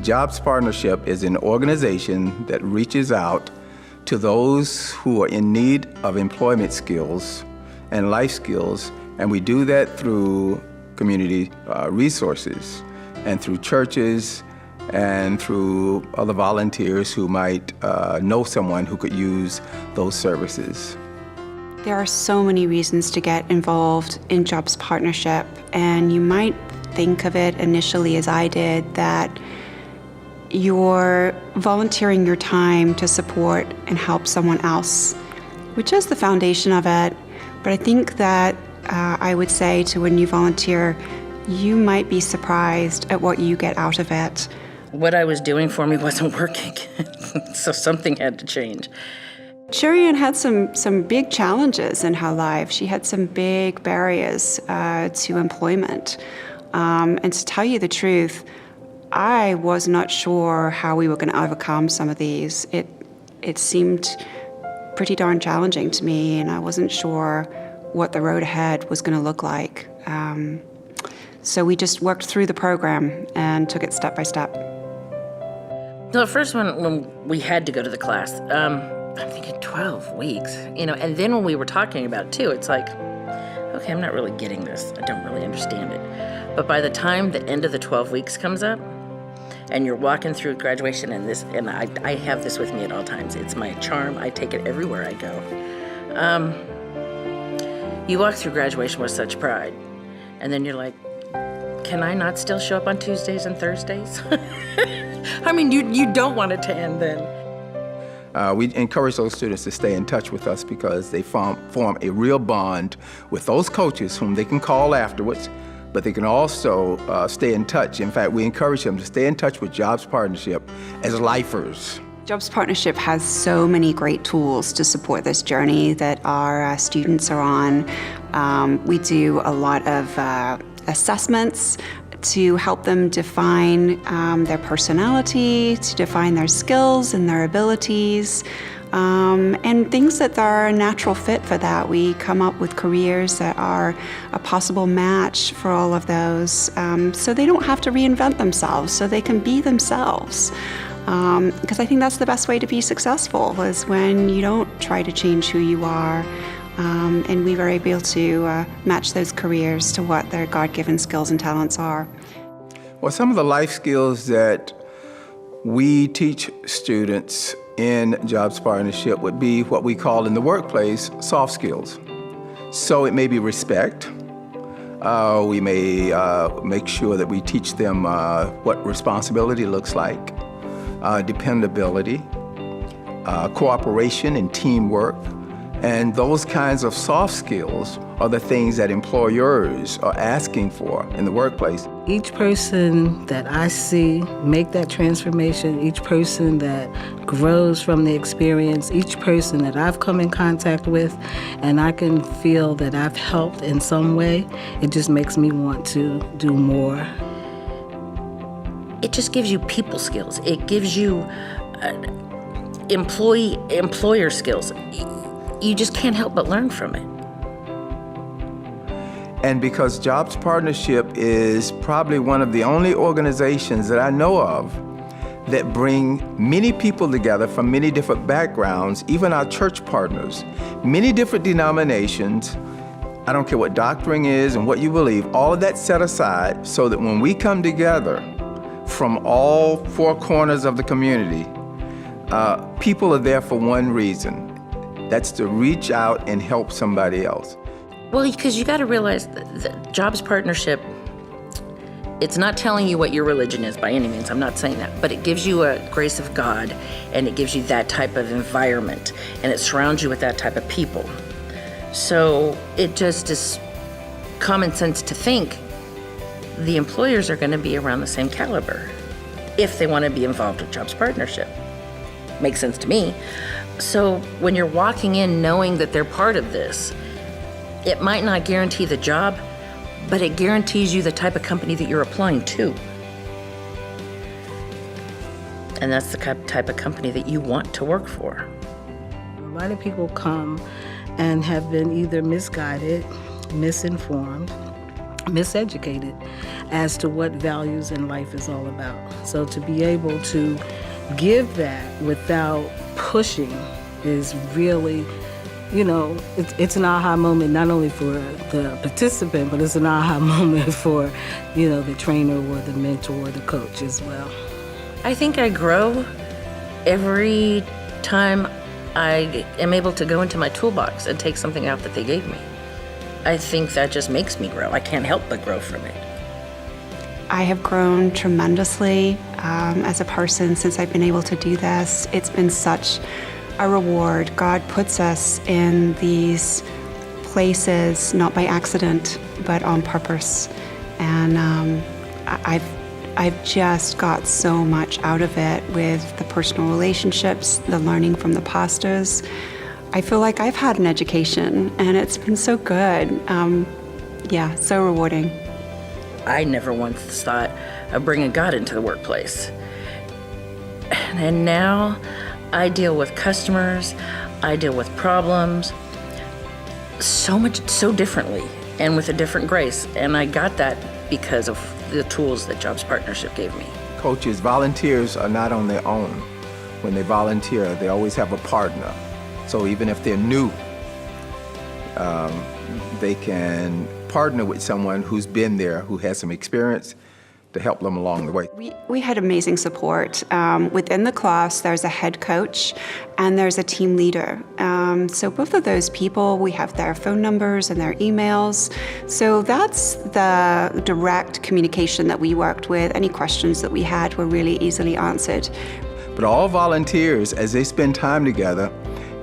Jobs Partnership is an organization that reaches out to those who are in need of employment skills and life skills, and we do that through community resources and through churches and through other volunteers who might know someone who could use those services. There are so many reasons to get involved in Jobs Partnership, and you might think of it initially as I did, that you're volunteering your time to support and help someone else, which is the foundation of it. But I think that I would say to when you volunteer, you might be surprised at what you get out of it. What I was doing for me wasn't working, so something had to change. Sherry-Ann had some big challenges in her life. She had some big barriers to employment. And to tell you the truth, I was not sure how we were going to overcome some of these. It seemed pretty darn challenging to me, and I wasn't sure what the road ahead was going to look like. So we just worked through the program and took it step by step. The first one, when we had to go to the class, I'm thinking 12 weeks, and then when we were talking about it too, it's like, okay, I'm not really getting this. I don't really understand it. But by the time the end of the 12 weeks comes up, and you're walking through graduation, and I have this with me at all times. It's my charm. I take it everywhere I go. You walk through graduation with such pride, and then you're like, can I not still show up on Tuesdays and Thursdays? I mean, you don't want it to end then. We encourage those students to stay in touch with us because they form a real bond with those coaches whom they can call afterwards, but they can also stay in touch. In fact, we encourage them to stay in touch with Jobs Partnership as lifers. Jobs Partnership has so many great tools to support this journey that our students are on. We do a lot of assessments to help them define their personality, to define their skills and their abilities, and things that are a natural fit for that. We come up with careers that are a possible match for all of those, so they don't have to reinvent themselves, so they can be themselves. Because I think that's the best way to be successful, is when you don't try to change who you are, and we were able to match those careers to what their God-given skills and talents are. Well, some of the life skills that we teach students in Jobs Partnership would be what we call in the workplace soft skills. So it may be respect. We may make sure that we teach them what responsibility looks like, dependability, cooperation and teamwork. And those kinds of soft skills are the things that employers are asking for in the workplace. Each person that I see make that transformation, each person that grows from the experience, each person that I've come in contact with, and I can feel that I've helped in some way, it just makes me want to do more. It just gives you people skills. It gives you employer skills. You just can't help but learn from it. And because Jobs Partnership is probably one of the only organizations that I know of that bring many people together from many different backgrounds, even our church partners, many different denominations. I don't care what doctrine is and what you believe, all of that set aside so that when we come together from all four corners of the community, people are there for one reason. That's to reach out and help somebody else. Well, because you got to realize that Jobs Partnership, it's not telling you what your religion is by any means. I'm not saying that. But it gives you a grace of God, and it gives you that type of environment, and it surrounds you with that type of people. So it just is common sense to think the employers are going to be around the same caliber if they want to be involved with Jobs Partnership. Makes sense to me. So when you're walking in knowing that they're part of this, it might not guarantee the job, but it guarantees you the type of company that you're applying to. And that's the type of company that you want to work for. A lot of people come and have been either misguided, misinformed, miseducated. as to what values in life is all about. So to be able to give that without pushing is really, it's an aha moment not only for the participant, but it's an aha moment for, the trainer or the mentor or the coach as well. I think I grow every time I am able to go into my toolbox and take something out that they gave me. I think that just makes me grow. I can't help but grow from it. I have grown tremendously as a person since I've been able to do this. It's been such a reward. God puts us in these places not by accident, but on purpose. And I've just got so much out of it with the personal relationships, the learning from the pastors. I feel like I've had an education, and it's been so good. So rewarding. I never once thought of bringing God into the workplace. And now I deal with customers, I deal with problems so differently and with a different grace. And I got that because of the tools that Jobs Partnership gave me. Coaches, volunteers are not on their own. When they volunteer, they always have a partner. So even if they're new, they can partner with someone who's been there, who has some experience, to help them along the way. We had amazing support. Within the class, there's a head coach and there's a team leader. So both of those people, we have their phone numbers and their emails. So that's the direct communication that we worked with. Any questions that we had were really easily answered. But all volunteers, as they spend time together,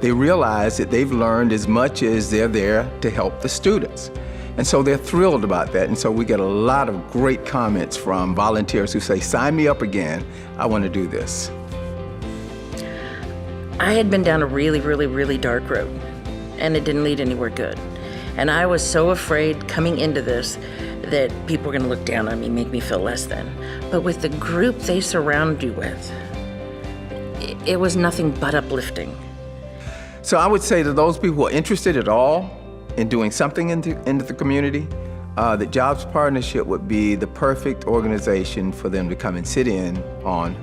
they realize that they've learned as much as they're there to help the students. And so they're thrilled about that. And so we get a lot of great comments from volunteers who say, sign me up again, I want to do this. I had been down a really, really, really dark road, and it didn't lead anywhere good. And I was so afraid coming into this that people were going to look down on me, make me feel less than. But with the group they surround you with, it was nothing but uplifting. So I would say to those people who are interested at all in doing something into the community, the Jobs Partnership would be the perfect organization for them to come and sit in on,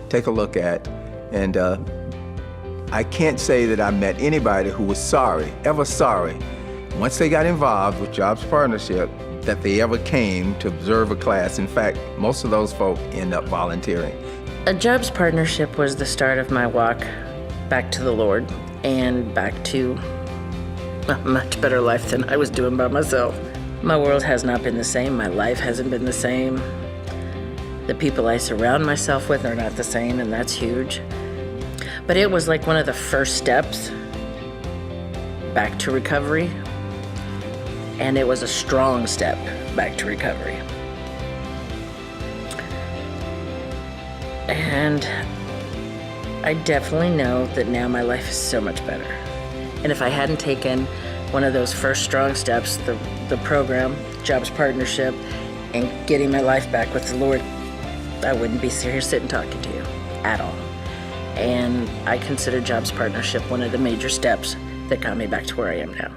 take a look at, and I can't say that I met anybody who was ever sorry, once they got involved with Jobs Partnership, that they ever came to observe a class. In fact, most of those folk end up volunteering. A Jobs Partnership was the start of my walk back to the Lord and back to a much better life than I was doing by myself. My world has not been the same. My life hasn't been the same. The people I surround myself with are not the same, and that's huge. But it was like one of the first steps back to recovery, and it was a strong step back to recovery. And I definitely know that now my life is so much better. And if I hadn't taken one of those first strong steps, the program, Jobs Partnership, and getting my life back with the Lord, I wouldn't be here sitting talking to you at all. And I consider Jobs Partnership one of the major steps that got me back to where I am now.